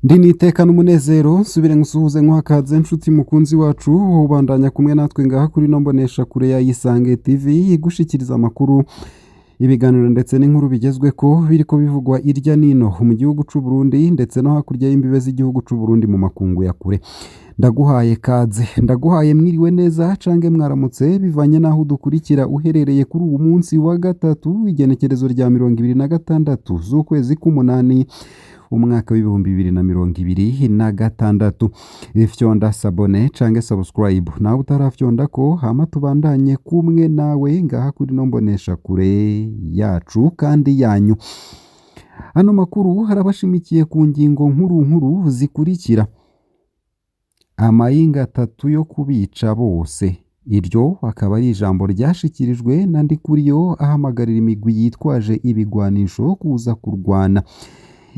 Ndini itekana umunezero nsubire ngusuhuze nkwakaze nshuti mukunzi wacu ubandanya kumwe natwe ngaha kuri no mbonesha kure ya Isange TV igushikiriza amakuru ibiganiro ndetse n'inkuru bigezweko biriko bivugwa irya nino mu gihugu c'u Burundi ndetse no hakurya y'imbibe z'igihugu c'u Burundi mu makungu ya kure. Ndaguhaye kaze, ndaguhaye mwiriwe neza cange mwaramutse bivanye naho dukurikira uherereye kuri uwo munsi wa gatatu igenekerezo rya 2026 z'ukwezi k'umunani umwaka w'ibihumbi 2026. Ifyonda sabone cange subscribe nawe utarafyonda ko hama tubandanye kumwe nawe ngaha kuri no mbonesha kure yacu kandi yanyu. Ano makuru harabashimikiye ku ngingo nkuru zikurikira: amayinga 3 yo kubica bose. Iryo akaba ari ijambo ryashikirijwe na Ndikuriyo ahamagarira imigwi yitwaje ibigwanisho kuza kurwana.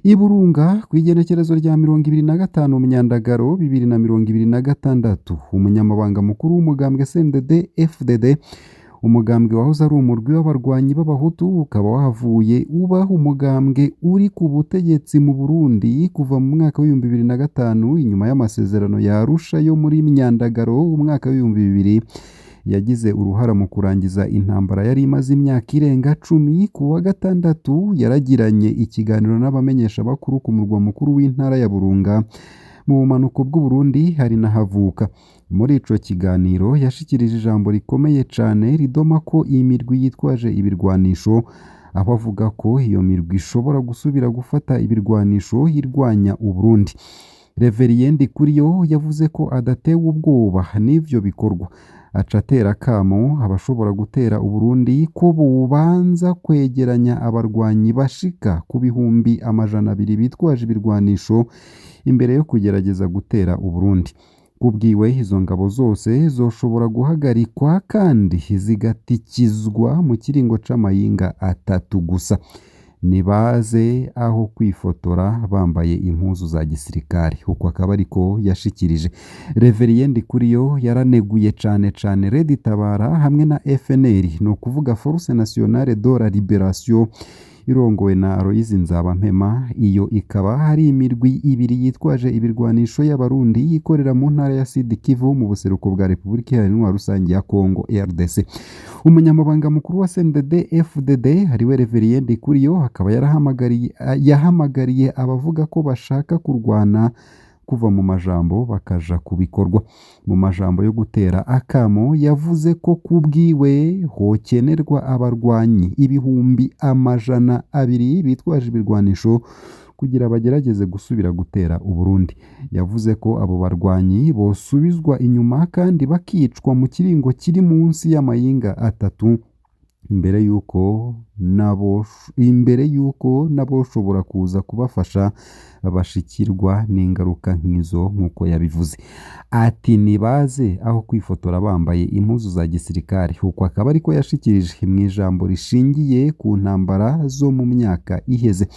Iburunga kwigenekerezo rya 2025 Myandagaro 2026 umunyamabanga mukuru w'umugambwe CNDD FDD umugambwe wahoze ari umurwi w'abarwanyi b'abahutu ukaba wahavuye uba umugambwe uri ku butegetsi mu Burundi kuva mu mwaka wa 2005 inyuma y'amasezerano ya Arusha yo muri Myandagaro umwaka wa 2000 yagize uruhara mu kurangiza intambara yari imaze imyaka irenga 10. Ku wa gatandatu yaragiranye ikiganiro n'abamenyesha bakuru ku murwa mukuru w'intara ya Burunga mu bumanuko bw'u Burundi hari nahavuka. Muri ico kiganiro yashikirije ijambo rikomeye cane ridoma ko imirwi yitwaje ibirwanisho, aho avuga ko iyo mirwi ishobora gusubira gufata ibirwanisho irwanya u Burundi. Reverien Ndikuriyo yavuze ko adatewe ubwoba n'ivyo bikorwa, acatera kamo abashobora gutera u Burundi ko bubanza kwegeranya abarwanyi bashika ku bihumbi 200 bitwaje ibirwanisho imbere yo kugerageza gutera u Burundi. Kubwiwe izo ngabo zose zoshobora guhagarikwa kandi zigatikizwa mu kiringo c'amayinga 3 gusa. Nibaze aho kwifotora bambaye impuzu za gisirikare. Uko akaba ariko yashikirije. Reverien Ndikuriyo yaraneguye cane Red Tabara hamwe na FNL, no kuvuga Force Nationale de la Liberation irongowe na Aloys Nzabampema. Iyo ikaba hari imirwi ibiri yitwaje ibirwanisho y'abarundi ikorera mu ntara ya Sud Kivu mu buseruko bwa Republika Iharanira Rusange ya Kongo RDC. Umunyamabanga mukuru wa CNDD FDD hariwe Reverien Ndikuriyo akaba yahamagariye abavuga ko bashaka kurwana kuva mu majambo bakaja kubikorwa. Mu majambo yo gutera akamo yavuze ko kubwiwe hokenerwa abarwanyi ibihumbi 200 bitwaje ibirwanisho kugira bagerageze gusubira gutera u Burundi. Yavuze ko abo barwanyi bosubizwa inyuma kandi bakicwa mu kiringo kiri munsi y'amayinga 3 imbere yuko naboshobora kuza kubafasha bashikirwa n'ingaruka nk'izo nk'uko yabivuze. Ati nibaze aho kwifotora bambaye impuzu za gisirikare. Uko akaba ariko yashikirije mu ijambo rishingiye ku ntambara zo mu myaka iheze.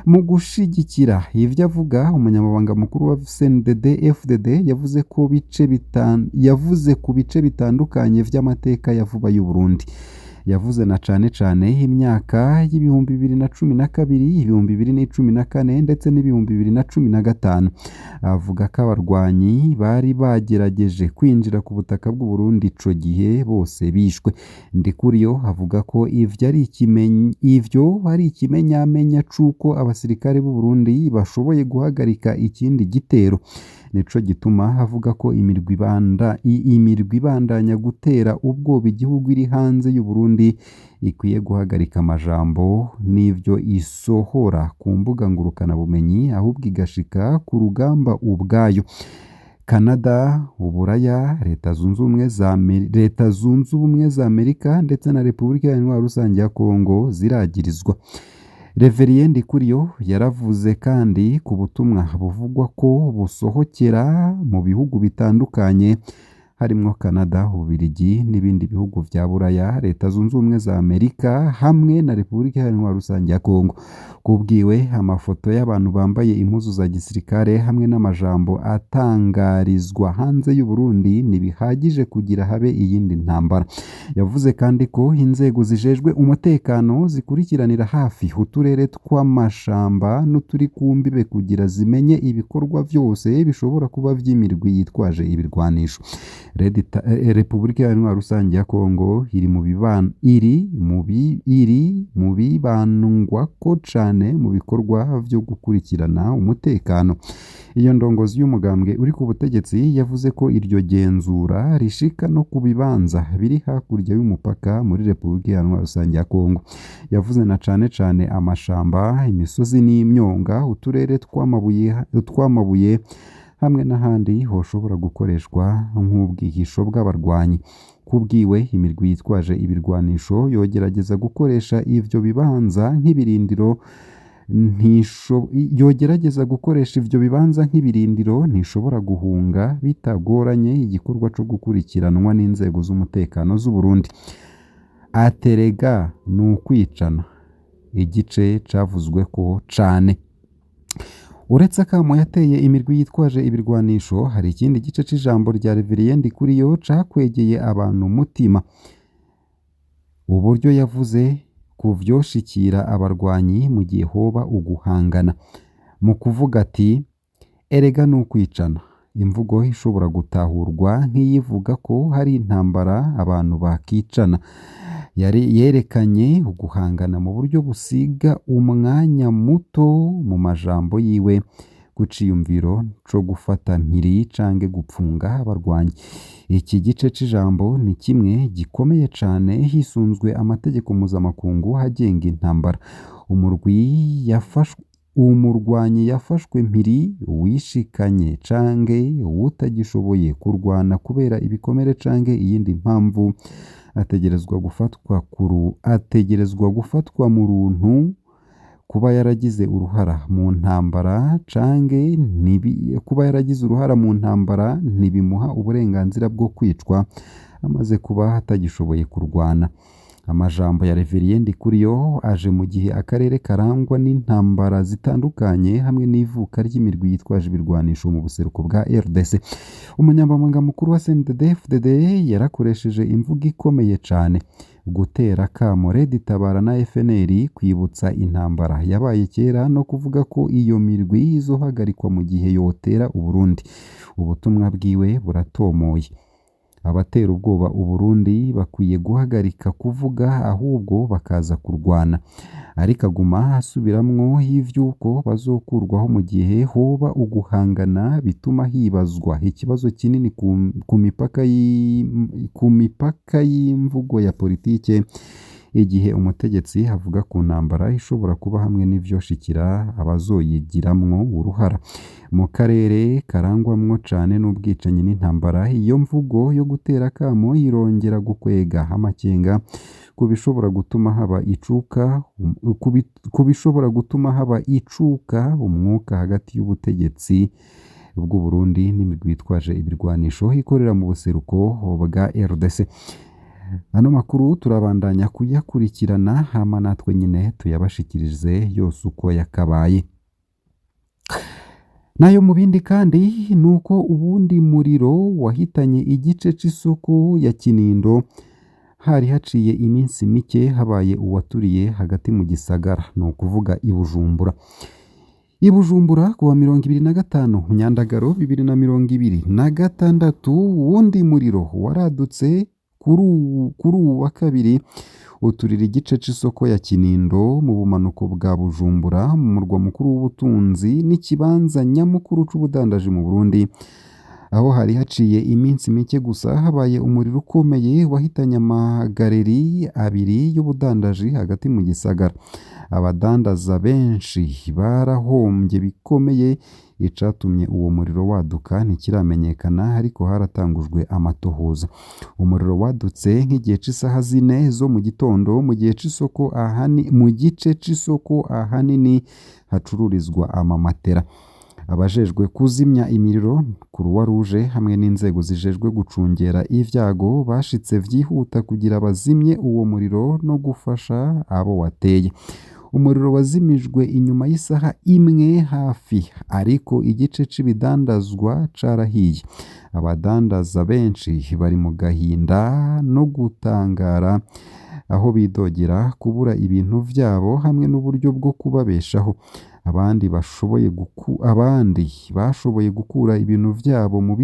Mu gushigikira ivyo avuga, umunyamabanga mukuru wa CNDD FDD yavuze ku bice bitandukanye vy'amateka ya vuba y'u Burundi. Yavuze na cane imyaka y'ibihumbi 2012, 2014 ndetse n'ibihumbi 2015. Avuga ko abarwanyi bari bagerageje kwinjira ku butaka bw'u Burundi ico gihe bose bishwe. Ndikuriyo avuga ko ivyo ari ikimenyamenya c'uko abasirikare b'u Burundi bashoboye guhagarika ikindi gitero. Nico gituma avuga ko imirwi ibandanya gutera ubwoba igihugu iri hanze y'u Burundi ikwiye guhagarika amajambo n'ivyo isohora ku mbuga ngurukana bumenyi, ahubwo igashika ku rugamba ubwayo. Canada, Uburaya, Leta Zunze Ubumwe za Amerika ndetse na Republika Iharanira Rusange ya Kongo ziragirizwa. Reverien Ndikuriyo yaravuze kandi ku butumwa buvugwa ko busohokera mu bihugu bitandukanye harimwo Canada, Ububiligi n'ibindi bihugu vya Buraya, Leta Zunze Ubumwe za Amerika hamwe na Repubulika Iharanira Rusange ya Kongo. Kubwiwe amafoto y'abantu bambaye impuzu za gisirikare hamwe n'amajambo atangarizwa hanze y'u Burundi ntibihagije kugira habe iyindi ntambara. Yavuze kandi ko inzego zijejwe umutekano zikurikiranira hafi uturere tw'amashamba n'uturi ku mbibe kugira zimenye ibikorwa vyose bishobora kuba vy'imirwi yitwaje ibirwanisho. Repubulika Iharanira Rusange ya Kongo iri mu bibandwako cane mu bikorwa vyo gukurikirana umutekano. Iyo ndongozi y'umugambwe uri ku butegetsi yavuze ko iryo genzura rishika no ku bibanza biri hakurya y'umupaka muri Repubulika Iharanira Rusange ya Kongo. Yavuze na cane amashamba, imisozi n'imyonga, uturere tw'amabuye hamwe n'ahandi hoshobora gukoreshwa nk'ubwihisho bw'abarwanyi. Kubwiwe imirwi yitwaje ibirwanisho yogerageza gukoresha ivyo bibanza nk'ibirindiro ntishobora guhunga bitagoranye igikorwa co gukurikiranwa n'inzego z'umutekano z'u Burundi. Aterega n'ukwicana igice cavuzweko cane. Uretse akamo yateye imirwi yitwaje ibirwanisho, hari ikindi gice c'ijambo rya Reverien Ndikuriyo cakwegeye abantu umutima. Uburyo yavuze ku vyoshikira abarwanyi mu gihe hoba uguhangana. Mu kuvuga ati erega n'ukwicana, imvugo ishobora gutahurwa nk'iyivuga ko hari intambara abantu bakicana. Yerekanye uguhangana mu buryo busiga umwanya muto mu majambo yiwe ku ciyumviro co gufata mpiri canke gupfunga abarwanyi. Iki gice c'ijambo ni kimwe gikomeye cane hisunzwe amategeko mpuzamakungu agenga intambara. Umurwanyi yafashwe mpiri, wishikanye canke utagishoboye kurwana kubera ibikomere canke iyindi mpamvu ategerezwa gufatwa mu runtu. Kuba yaragize uruhara mu ntambara ntibimuha uburenganzira bwo kwicwa amaze kuba atagishoboye kurwana. Amajambo ya Reverien Ndikuriyo aje mu gihe akarere karangwa n'intambara zitandukanye hamwe n'ivuka ry'imirwi yitwaje ibirwanisho mu buseruko bwa RDC. Umunyamabanga mukuru wa CNDD-FDD yarakoresheje imvugo ikomeye cane gutera akamo Red Tabara na FNL kwibutsa intambara yabaye kera no kuvuga ko iyo mirwi izohagarikwa mu gihe yotera u Burundi. Ubutumwa bwiwe buratomoye. Abatera ubwoba u Burundi bakwiye guhagarika kuvuga ahubwo bakaza kurwana. Ariko aguma asubiramwo ivy'uko bazokurwaho mu gihe hoba uguhangana, bituma hibazwa ikibazo kinini ku mipaka y'imvugo ya politike. Igihe umutegetsi avuga ku ntambara ishobora kuba hamwe n'ivyoshikira abazoyigiramwo uruhara. Mu karere karangwamwo cane n'ubwicanyi n'intambara, iyo mvugo yo gutera akamo irongera gukwega amakenga ku bishobora gutuma haba icuka umwuka hagati y'ubutegetsi bw'u Burundi n'imigwi yitwaje ibirwanisho ikorera mu buseruko bwa RDC. Ano makuru turabandanya kuyakurikirana hama natwe nyine tuyabashikirize yose uko yakabaye. Nayo mu bindi kandi nuko ubundi muriro wahitanye igice c'isoko ya Kinindo hari haciye iminsi mike habaye uwaturiye hagati mu gisagara, ni ukuvuga i Bujumbura. I Bujumbura kuwa 25 Nyandagaro 2026 wundi muriro waradutse kuri uwu wa kabiri uturira igice c'isoko ya Kinindo mu bumanuko bwa Bujumbura mu murwa mukuru w'ubutunzi n'ikibanza nyamukuru c'ubudandaji mu Burundi, aho hari haciye iminsi mike gusa habaye umuriro ukomeye wahitanye amagareri abiri y'ubudandaji hagati mu gisagara. Abadandaza benshi barahombye bikomeye. Icatumye uwo muriro waduka ntikiramenyekana, ariko haratangujwe amatohoza. Umuriro wadutse nk'igihe c'isaha 4 zo mu gitondo mu gice c'isoko ahanini hacururizwa amamatera. abajejwe kuzimya imiriro Croix Rouge hamwe n'inzego zijejwe gucungera ivyago bashitse vyihuta kugira bazimye uwo muriro no gufasha abo wateye. Umuriro wazimijwe inyuma y'isaha imwe hafi, ariko igice c'ibidandazwa carahiye. Abadandaza benshi bari mu gahinda no gutangara, aho bidogera kubura ibintu vyabo hamwe n'uburyo bwo kubabeshaho. Abandi bashoboye gukura ibintu vyabo mu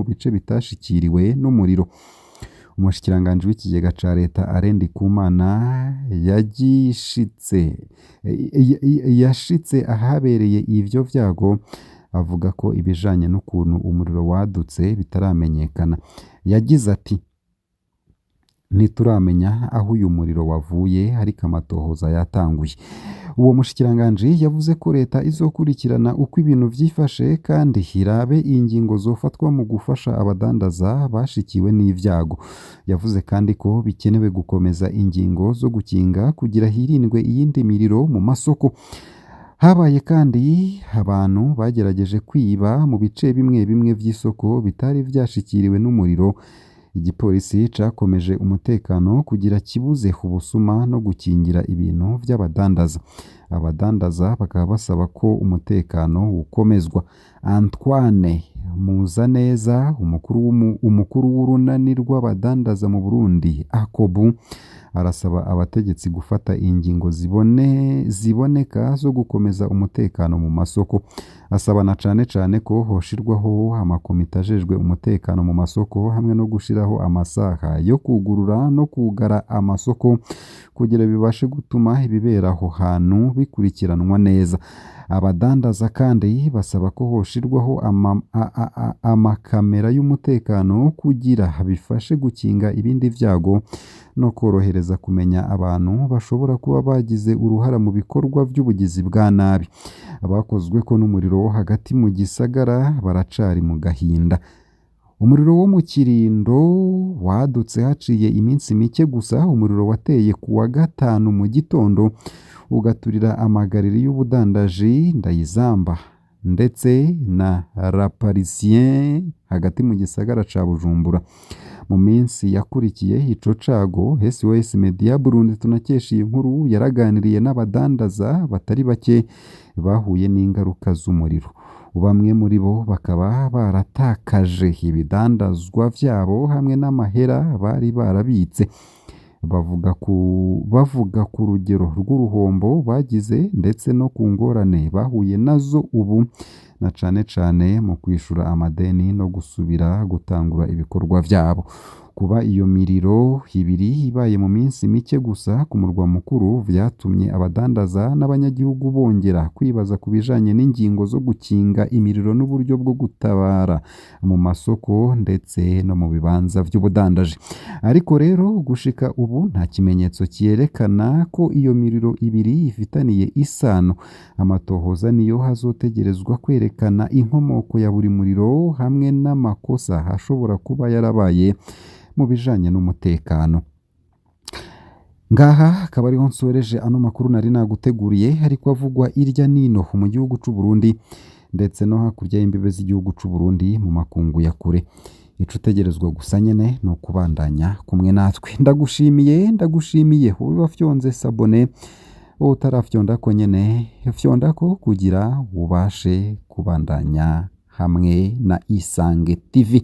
bice bitashikiriwe n'umuriro. Umushikiranganji w'ikigega ca leta Alain Ndikumana yashitse ahabereye ivyo vyago, avuga ko ibijanye n'ukuntu umuriro wadutse bitaramenyekana. Yagize ati "Ntituramenya aho uyu muriro wavuye ariko amatohoza yatanguye." Uwo mushikiranganji yavuze ko leta izokurikirana uko ibintu vyifashe kandi irabe ingingo zofatwa mu gufasha abadandaza bashikiwe n'ivyago. Yavuze kandi ko bikenewe gukomeza ingingo zo gukinga kugira hirindwe iyindi miriro mu masoko. Habaye kandi abantu bagerageje kwiba mu bice bimwe bimwe vy'isoko bitari vyashikiriwe n'umuriro. Igipolisi cakomeje umutekano kugira kibuze ubusuma no gukingira ibintu vy'abadandaza. Abadandaza bakaba basaba ko umutekano ukomezwa. Antoine Muzaneza, umukuru w'urunani rw'abadandaza mu Burundi AKOBU, arasaba abategetsi gufata ingingo ziboneka zo gukomeza umutekano mu masoko. Asaba na cane ko hoshirwaho amakomite ajejwe umutekano mu masoko hamwe no gushiraho amasaha yo kugurura no kugara amasoko kugira bibashe gutuma ibibera aho hantu bikurikiranwa neza. Abadandaza kandi basaba ko hoshirwaho amakamera y'umutekano kugira bifashe gukinga ibindi vyago no korohereza kumenya abantu bashobora kuba bagize uruhara mu bikorwa vy'ubugizi bwa nabi. Abakozweko n'umuriro wo hagati mu gisagara baracari mu gahinda. Umuriro wo mu Kirindo wadutse haciye iminsi mike gusa. Umuriro wateye kuwa gatanu mu gitondo ugaturira amagariri y'ubudandaji Ndayizamba ndetse na La Parisien hagati mu gisagara ca Bujumbura. Mu minsi yakurikiye ico cago, SOS Media Burundi tunakesha iyi nkuru yaraganiriye n'abadandaza batari bake bahuye n'ingaruka z'umuriro. Bamwe muri bo bakaba baratakaje ibidandazwa vyabo hamwe n'amahera bari barabitse. Bavuga ku rugero rw'uruhombo bagize ndetse no ku ngorane bahuye nazo ubu, na cane mu kwishura amadeni no gusubira gutangura ibikorwa vyabo. Kuba iyo miriro ibiri ibaye mu minsi mike gusa ku murwa mukuru vyatumye abadandaza n'abanyagihugu bongera kwibaza ku bijanye n'ingingo zo gukinga imiriro n'uburyo bwo gutabara mu masoko ndetse no mu bibanza vy'ubudandaji. Ariko rero gushika ubu nta kimenyetso cyerekana ko iyo miriro ibiri ifitaniye isano. Amatohoza niyo hazotegerezwa kwerekana inkomoko ya buri muriro hamwe n'amakosa ashobora kuba yarabaye mu bijanye n'umutekano. Ngaha akaba ariho nsoreje ano makuru nari naguteguriye, ariko avugwa irya nino mu gihugu c'u Burundi ndetse no hakurya y'imbibe z'igihugu c'u Burundi mu makungu ya kure. Ico utegerezwa gusa nyene ni ukubandanya kumwe natwe. Ndagushimiye wowe wafyonze sabone, wowe utarafyondako nyene fyondako kugira ubashe kubandanya hamwe na Isange TV.